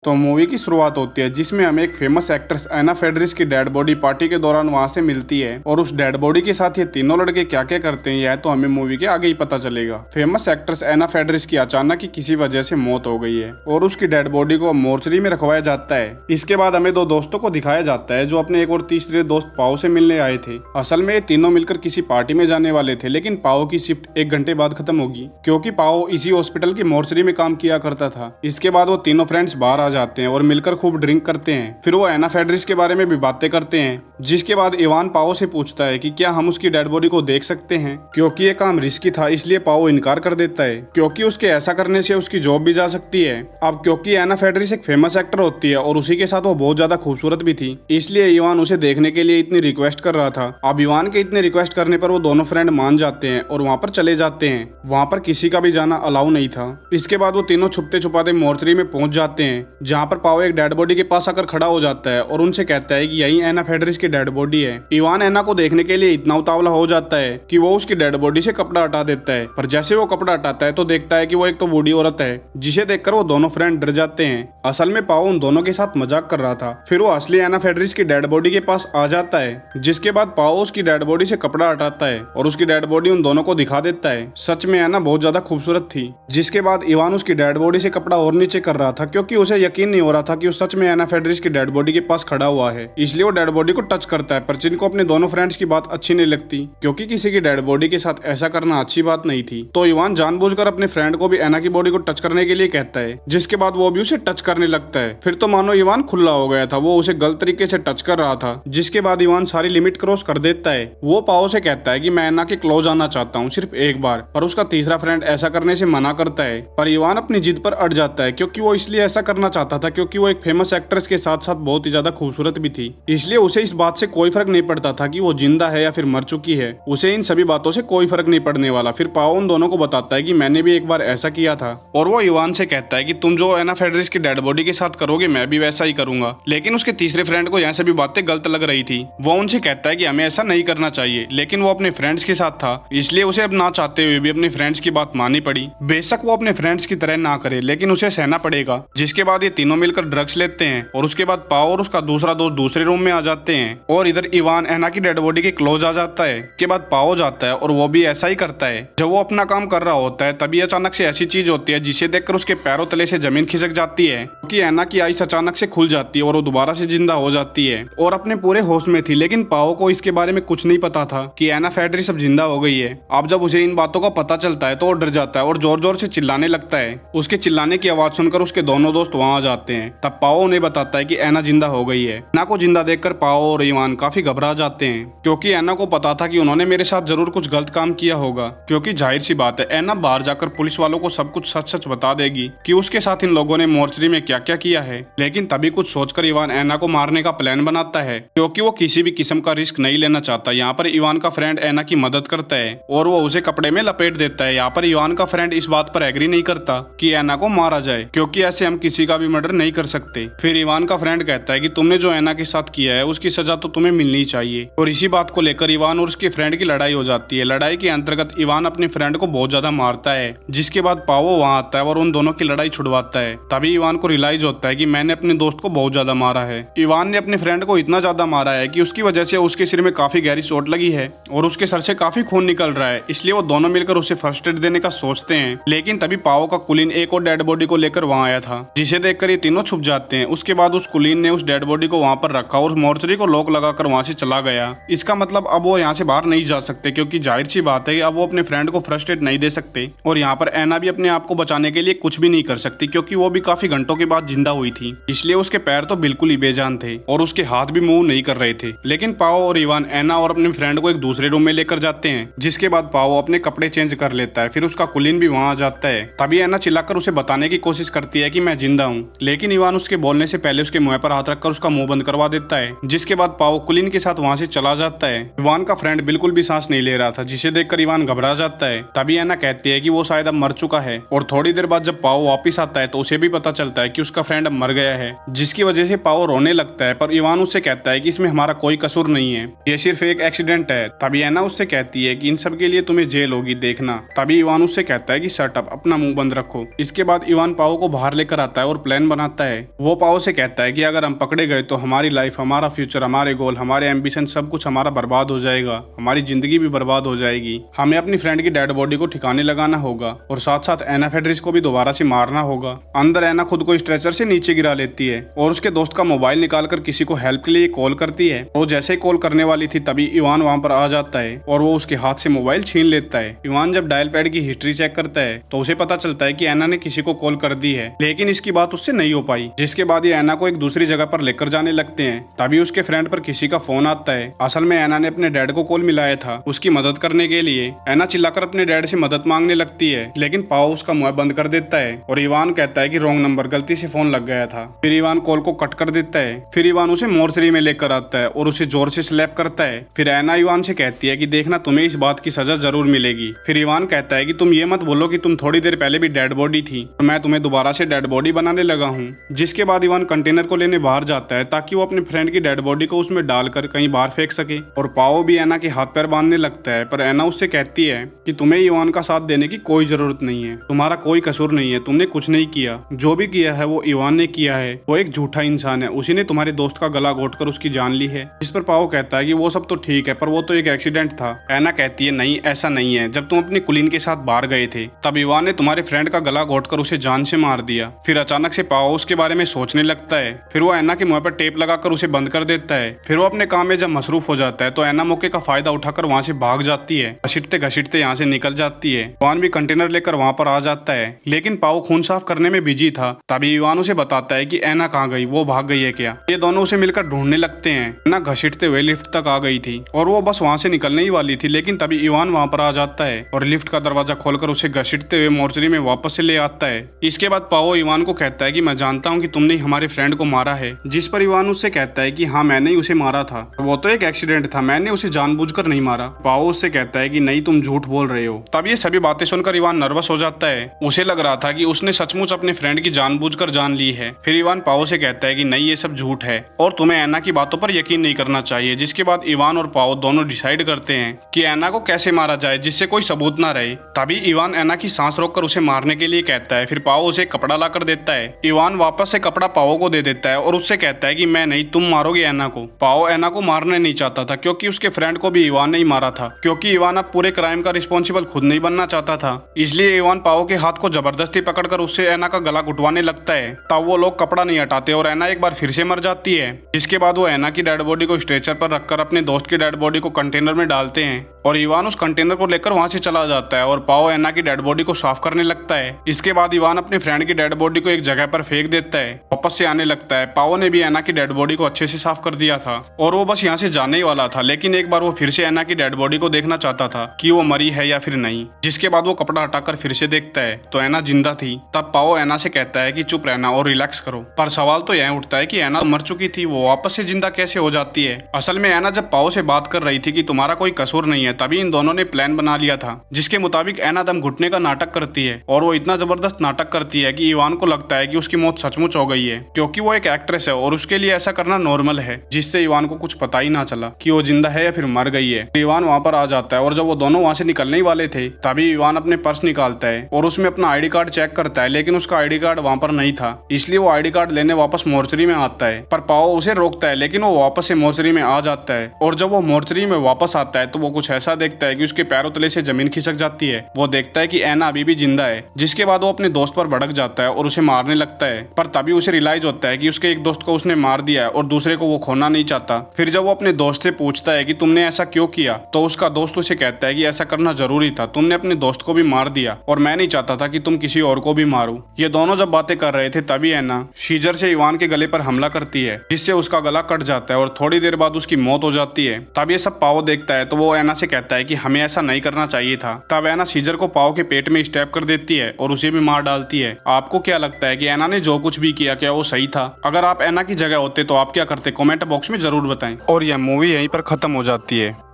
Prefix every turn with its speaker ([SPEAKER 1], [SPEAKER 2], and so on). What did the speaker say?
[SPEAKER 1] तो मूवी की शुरुआत होती है जिसमें हमें एक फेमस एक्ट्रेस एना फेडरिस की डेड बॉडी पार्टी के दौरान वहां से मिलती है और उस डेड बॉडी के साथ ये तीनों लड़के क्या क्या करते हैं यह तो हमें मूवी के आगे ही पता चलेगा। फेमस एक्ट्रेस एना फेडरिस की अचानक ही किसी वजह से मौत हो गई है और उसकी डेड बॉडी को मोर्चरी में रखवाया जाता है। इसके बाद हमें दो दोस्तों को दिखाया जाता है जो अपने एक और तीसरे दोस्त पाओ से मिलने आए थे। असल में ये तीनों मिलकर किसी पार्टी में जाने वाले थे, लेकिन पाओ की शिफ्ट 1 घंटे बाद खत्म होगी क्योंकि पाओ इसी हॉस्पिटल की मोर्चरी में काम किया करता था। इसके बाद वो तीनों फ्रेंड्स बाहर आ जाते हैं और मिलकर खूब ड्रिंक करते हैं। फिर वो एना फेडरिस के बारे में भी बातें करते हैं, जिसके बाद इवान पाओ से पूछता है कि क्या हम उसकी डेड बॉडी को देख सकते हैं। क्योंकि ये काम रिस्की था इसलिए पाओ इनकार कर देता है क्योंकि उसके ऐसा करने से उसकी जॉब भी जा सकती है। अब क्योंकि एना फेडरिस एक फेमस एक्टर होती है और उसी के साथ वो बहुत ज्यादा खूबसूरत भी थी, इसलिए इवान उसे देखने के लिए इतनी रिक्वेस्ट कर रहा था। अब इवान के इतने रिक्वेस्ट करने पर वो दोनों फ्रेंड मान जाते हैं और वहाँ पर चले जाते हैं। वहाँ पर किसी का भी जाना अलाउ नहीं था। इसके बाद वो तीनों छुपते छुपाते मोर्चरी में पहुंच जाते हैं, जहाँ पर पाओ एक डेड बॉडी के पास आकर खड़ा हो जाता है और उनसे कहता है कि यही एना फेडरिस की डेड बॉडी है। इवान एना को देखने के लिए इतना उतावला हो जाता है कि वो उसकी डेड बॉडी से कपड़ा हटा देता है, पर जैसे वो कपड़ा हटाता है तो देखता है कि वो एक तो बूढ़ी औरत है, जिसे देखकर वो दोनों फ्रेंड डर जाते हैं। असल में पाओ उन दोनों के साथ मजाक कर रहा था। फिर वो असली एना फेडरिस की डेड बॉडी के पास आ जाता है, जिसके बाद पाओ उसकी डेड बॉडी से कपड़ा हटाता है और उसकी डेड बॉडी उन दोनों को दिखा देता है। सच में एना बहुत ज्यादा खूबसूरत थी। जिसके बाद इवान उसकी डेड बॉडी से कपड़ा और नीचे कर रहा था क्योंकि उसे यकीन नहीं हो रहा था कि वो सच में एना फेडरिस की डेड बॉडी के पास खड़ा हुआ है, इसलिए वो डेड बॉडी को टच करता है। पर जिनको अपने दोनों फ्रेंड्स की बात अच्छी नहीं लगती क्योंकि किसी की डेड बॉडी के साथ ऐसा करना अच्छी बात नहीं थी, तो इवान जानबूझकर अपने फ्रेंड को भी एना की बॉडी को टच करने के लिए कहता है, जिसके बाद वो भी उसे टच करने लगता है। फिर तो मानो इवान खुला हो गया था, वो उसे गलत तरीके से टच कर रहा था, जिसके बाद इवान सारी लिमिट क्रॉस कर देता है। वो पाओ से कहता है कि मैं एना के क्लोज आना चाहता हूँ सिर्फ एक बार, पर उसका तीसरा फ्रेंड ऐसा करने से मना करता है। पर इवान अपनी जिद पर अड़ जाता है क्योंकि वो इसलिए ऐसा करना चाहता था क्योंकि वो एक फेमस एक्ट्रेस के साथ साथ बहुत ही ज्यादा खूबसूरत भी थी, इसलिए उसे इस बात से कोई फर्क नहीं पड़ता था कि वो जिंदा है या फिर मर चुकी है। उसे इन सभी बातों से कोई फर्क नहीं पड़ने वाला। फिर पाओ उन दोनों को बताता है कि मैंने भी एक बार ऐसा किया था, और वो इवान से कहता है कि तुम जो एना फेडरिस की डेड बॉडी के साथ करोगे मैं भी वैसा ही करूंगा। लेकिन उसके तीसरे फ्रेंड को यहाँ सभी बातें गलत लग रही थी। वो उनसे कहता है कि हमें ऐसा नहीं करना चाहिए, लेकिन वो अपने फ्रेंड्स के साथ था, इसलिए उसे अब ना चाहते हुए भी अपने फ्रेंड्स की बात माननी पड़ी। बेशक वो अपने फ्रेंड्स की तरह ना करे, लेकिन उसे सहना पड़ेगा। जिसके बाद ये तीनों मिलकर ड्रग्स लेते हैं और उसके बाद पाओ और उसका दूसरा दोस्त दूसरे रूम में आ जाते हैं और इधर इवान एना की डेड बॉडी के क्लोज आ जाता है। के बाद पाओ जाता है और वो भी ऐसा ही करता है। जब वो अपना काम कर रहा होता है तभी अचानक से ऐसी चीज होती है जिसे देखकर उसके पैरों तले से जमीन खिसक जाती है, क्योंकि एना की आइस अचानक से खुल जाती है और वो दोबारा से जिंदा हो जाती है और अपने पूरे होश में थी। लेकिन पाओ को इसके बारे में कुछ नहीं पता था कि एना फेडरिस अब जिंदा हो गई है। अब जब उसे इन बातों का पता चलता है तो वो डर जाता है और जोर जोर से चिल्लाने लगता है। उसके चिल्लाने की आवाज सुनकर उसके दोनों दोस्त वहां आ जाते हैं। तब पाओ उन्हें बताता है कि एना जिंदा हो गई है। एना को जिंदा देखकर पाओ और इवान काफी घबरा जाते हैं क्योंकि एना को पता था कि उन्होंने मेरे साथ जरूर कुछ गलत काम किया होगा, क्योंकि जाहिर सी बात है एना बाहर जाकर पुलिस वालों को सब कुछ सच सच बता देगी कि उसके साथ इन लोगों ने मोर्चरी में क्या क्या किया है। लेकिन तभी कुछ सोचकर इवान एना को मारने का प्लान बनाता है क्योंकि वो किसी भी किस्म का रिस्क नहीं लेना चाहता। यहाँ पर इवान का फ्रेंड एना की मदद करता है और वो उसे कपड़े में लपेट देता है। यहाँ पर इवान का फ्रेंड इस बात पर एग्री नहीं करता कि एना को मारा जाए क्योंकि ऐसे हम किसी का भी मर्डर नहीं कर सकते। फिर इवान का फ्रेंड कहता है कि तुमने जो एना के साथ किया है उसकी सजा तो तुम्हें मिलनी चाहिए, और इसी बात को लेकर इवान और उसके फ्रेंड की लड़ाई हो जाती है। लड़ाई के अंतर्गत इवान अपने फ्रेंड को बहुत ज्यादा मारता है, जिसके बाद पाओ वहां आता है और उन दोनों की लड़ाई छुड़वाता है। तभी इवान को रियलाइज होता है कि मैंने अपने दोस्त को बहुत ज्यादा मारा है। इवान ने अपने फ्रेंड को इतना ज्यादा मारा है कि उसकी वजह से उसके सिर में काफी गहरी चोट लगी है और उसके सर से काफी खून निकल रहा है, इसलिए वो दोनों मिलकर उसे फर्स्ट एड देने का सोचते हैं। लेकिन तभी पाओ का कुलीन एक और डेड बॉडी को लेकर वहां आया था, जिसे देखकर ये तीनों छुप जाते हैं। उसके बाद उस कुलीन ने उस डेड बॉडी को वहां पर रखा और मोर्चरी को लॉक लगाकर वहां से चला गया। इसका मतलब अब वो यहाँ से बाहर नहीं जा सकते क्योंकि जाहिर सी बात है कि अब वो अपने फ्रेंड को फर्स्ट एड नहीं दे सकते, और यहाँ पर एना भी अपने आप को बचाने के लिए कुछ भी नहीं कर सकती क्योंकि वो भी काफी घंटों के बाद जिंदा हुई थी, इसलिए उसके पैर तो बिल्कुल ही बेजान थे और उसके हाथ भी मूव नहीं कर रहे थे। लेकिन पाओ और इवान एना और अपने फ्रेंड को एक दूसरे रूम में लेकर जाते हैं, जिसके बाद पाओ अपने कपड़े चेंज कर लेता है। फिर उसका कुलीन भी वहां आ जाता है। तभी एना चिल्लाकर उसे बताने की कोशिश करती है कि मैं जिंदा हूँ, लेकिन इवान उसके बोलने से पहले उसके मुंह पर हाथ रखकर उसका मुंह बंद करवा देता है, जिसके बाद बाद पाओ कुलीन के साथ वहाँ से चला जाता है। इवान का फ्रेंड बिल्कुल भी सांस नहीं ले रहा था, जिसे देखकर इवान घबरा जाता है। तभी एना कहती है कि वो शायद अब मर चुका है। और थोड़ी देर बाद जब पाओ वापिस आता है तो उसे भी पता चलता है कि उसका फ्रेंड अब मर गया है, जिसकी वजह से पाओ रोने लगता है। पर इवान उससे कहता है कि इसमें हमारा कोई कसूर नहीं है, ये सिर्फ एक एक्सीडेंट है। तभी एना उससे कहती है कि इन सब के लिए तुम्हें जेल होगी, देखना। तभी इवान उससे कहता है कि शट अप, अपना मुंह बंद रखो। इसके बाद इवान पाओ को बाहर लेकर आता है और प्लान बनाता है। वो पाओ से कहता है कि अगर हम पकड़े गए तो हमारी लाइफ, हमारा फ्यूचर, हमारे गोल, हमारे एम्बिशन, सब कुछ हमारा बर्बाद हो जाएगा, हमारी जिंदगी भी बर्बाद हो जाएगी। हमें अपनी फ्रेंड की डेड बॉडी को ठिकाने लगाना होगा और साथ साथ एना फेड्रिस को भी दोबारा से मारना होगा। अंदर एना खुद को स्ट्रेचर से नीचे गिरा लेती है और उसके दोस्त का मोबाइल निकालकर किसी को हेल्प के लिए कॉल करती है। वो जैसे ही कॉल करने वाली थी तभी इवान वहां पर आ जाता है और वो उसके हाथ से मोबाइल छीन लेता है। इवान जब डायल पैड की हिस्ट्री चेक करता है तो उसे पता चलता है कि एना ने किसी को कॉल कर दी है, लेकिन इसकी बात उससे नहीं हो पाई। जिसके बाद ये एना को एक दूसरी जगह पर लेकर जाने लगते हैं। तभी उसके फ्रेंड पर किसी का फोन आता है। असल में एना ने अपने डैड को कॉल मिलाया था उसकी मदद करने के लिए। एना चिल्लाकर अपने डैड से मदद मांगने लगती है, लेकिन पाओ उसका मुंह बंद कर देता है और इवान कहता है कि रॉन्ग नंबर, गलती से फोन लग गया था। फिर इवान कॉल को कट कर देता है। फिर इवान उसे मोर्चरी में लेकर आता है और उसे जोर से स्लैप करता है। फिर एना इवान से कहती है कि देखना, तुम्हें इस बात की सजा जरूर मिलेगी। फिर इवान कहता है कि तुम ये मत बोलो कि तुम थोड़ी देर पहले भी डेड बॉडी थी और मैं तुम्हें दोबारा से डेड बॉडी बनाने लगा हूँ। जिसके बाद इवान कंटेनर को लेने बाहर जाता है ताकि वो अपने फ्रेंड की डेड बॉडी को उसमें डालकर कहीं बाहर फेंक सके। और पाओ भी एना के हाथ पैर बांधने लगता है, पर एना उससे कहती है कि तुम्हें इवान का साथ देने की कोई जरूरत नहीं है, तुम्हारा कोई कसूर नहीं है, तुमने कुछ नहीं किया, जो भी किया है वो इवान ने किया है। वो एक झूठा इंसान है, उसी ने तुम्हारे दोस्त का गला घोटकर उसकी जान ली है। इस पर पाओ कहता है कि वो सब तो ठीक है, पर वो तो एक एक्सीडेंट था। एना कहती है नहीं, ऐसा नहीं है, जब तुम अपनी कुलीन के साथ बाहर गए थे तब इवान ने तुम्हारे फ्रेंड का गला घोटकर उसे जान से मार दिया। फिर अचानक से पाओ उसके बारे में सोचने लगता है। फिर वो एना के मुंह पर टेप लगाकर उसे बंद कर देता है। फिर वो अपने काम में जब मसरूफ हो जाता है तो एना मौके का फायदा उठाकर वहाँ से भाग जाती है। घसीटते घसीटते यहाँ से निकल जाती है। इवान भी कंटेनर लेकर वहाँ पर आ जाता है, लेकिन पाओ खून साफ करने में बिजी था। तभी इवान उसे बताता है कि एना कहाँ गई, वो भाग गई है क्या। ये दोनों उसे मिलकर ढूंढने लगते हैं। एना घसीटते हुए लिफ्ट तक आ गई थी और वो बस वहाँ से निकलने ही वाली थी, लेकिन तभी इवान वहाँ पर आ जाता है और लिफ्ट का दरवाजा खोलकर उसे घसीटते हुए मोर्चरी में वापस से ले आता है। इसके बाद पाओ इवान को कहता है कि मैं जानता हूँ कि तुमने हमारे फ्रेंड को मारा है। जिस पर इवान उससे कहता है कि हाँ, मैंने ही उसे मारा था, वो तो एक एक्सीडेंट था, मैंने उसे जानबूझकर नहीं मारा। पाओ उससे कहता है कि नहीं, तुम झूठ बोल रहे हो। तब ये सभी बातें सुनकर इवान नर्वस हो जाता है। उसे लग रहा था कि उसने सचमुच अपने फ्रेंड की जानबूझकर जान ली है। फिर इवान पाओ से कहता है कि नहीं, ये सब झूठ है और तुम्हें एना की बातों पर यकीन नहीं करना चाहिए। जिसके बाद इवान और पाओ दोनों डिसाइड करते हैं कि एना को कैसे मारा जाए जिससे कोई सबूत ना रहे। तभी इवान एना की सांस रोककर उसे मारने के लिए कहता है। फिर पाओ उसे कपड़ा लाकर देता है। इवान वापस से कपड़ा पाओ को दे देता है और उससे कहता है कि मैं नहीं, तुम मारोगे एना को। पाओ एना को मारना नहीं चाहता था क्योंकि उसके फ्रेंड को भी इवान ने ही मारा था, क्योंकि इवान अब पूरे क्राइम का रिस्पॉन्सिबल खुद नहीं बनना चाहता था। इसलिए इवान पाओ के हाथ को जबरदस्ती पकड़कर उससे एना का गला घुटवाने लगता है। तब वो लोग कपड़ा नहीं हटाते और एना एक बार फिर से मर जाती है। इसके बाद वो एना की डेड बॉडी को स्ट्रेचर पर रखकर अपने दोस्त की डेड बॉडी को कंटेनर में डालते हैं और इवान उस कंटेनर को लेकर वहां से चला जाता है और पाओ एना की डेड बॉडी को साफ करने लगता है। इसके बाद इवान अपने फ्रेंड की डेड बॉडी को एक जगह पर फेंक देता है। वापस से आने लगता है। पाओ ने भी एना की डेड बॉडी को अच्छे से साफ कर दिया था और वो बस यहाँ से जाने ही वाला था, लेकिन एक बार वो फिर से एना की डेड बॉडी को देखना चाहता था कि वो मरी है या फिर नहीं। जिसके बाद वो कपड़ा हटाकर फिर से देखता है तो एना जिंदा थी। तब पाओ एना से कहता है कि चुप रहना और रिलैक्स करो। पर सवाल तो यह उठता है कि एना मर चुकी थी, वो वापस से जिंदा कैसे हो जाती है। असल में एना जब पाओ से बात कर रही थी कि तुम्हारा कोई कसूर नहीं है, तभी इन दोनों ने प्लान बना लिया था जिसके मुताबिक एना दम घुटने का नाटक करती है और वो इतना जबरदस्त नाटक करती है कि इवान को लगता है कि उसकी मौत सचमुच हो गई है, क्योंकि वो एक एक्ट्रेस है और उसके लिए ऐसा करना नॉर्मल है, जिससे इवान को कुछ पता ही ना चला कि वो जिंदा है या फिर मर गई है। इवान वहाँ पर आ जाता है और जब वो दोनों वहाँ से निकलने ही वाले थे तभी इवान अपने पर्स निकालता है और उसमें अपना आईडी कार्ड चेक करता है, लेकिन उसका आईडी कार्ड वहाँ पर नहीं था। इसलिए वो आईडी कार्ड लेने वापस मोर्चरी में आता है, पर पाओ उसे रोकता है, लेकिन वो वापस से मोर्चरी में आ जाता है। और जब वो मोर्चरी में वापस आता है तो वो कुछ ऐसा देखता है कि उसके पैरों तले से जमीन खिसक जाती है। वो देखता है कि एना अभी भी जिंदा है। जिसके बाद वो अपने दोस्त पर भड़क जाता है और उसे मारने लगता है, पर तभी उसे रियलाइज होता है कि उसके एक दोस्त को उसने मार दिया है और दूसरे को वो खोना नहीं चाहता। फिर जब वो अपने दोस्त से पूछता है कि तुमने ऐसा क्यों किया, तो उसका दोस्त उसे कहता है कि ऐसा करना जरूरी था, तुमने अपने दोस्त को भी मार दिया और मैं नहीं चाहता था कि तुम किसी और को भी मारो। ये दोनों जब बातें कर रहे थे तभी एना सीजर से इवान के गले पर हमला करती है, जिससे उसका गला कट जाता है और थोड़ी देर बाद उसकी मौत हो जाती है। तब ये सब पाओ देखता है तो वो एना से कहता है कि हमें ऐसा नहीं करना चाहिए था। तब एना सीजर को पाओ के पेट में स्टैब कर देती है और उसे भी मार डालती है। आपको क्या लगता है कि एना ने जो कुछ भी किया क्या वो सही था? अगर आप एना की जगह होते तो आप क्या करते? कमेंट बॉक्स बॉक्स में जरूर बताएं। और यह मूवी यहीं पर खत्म हो जाती है।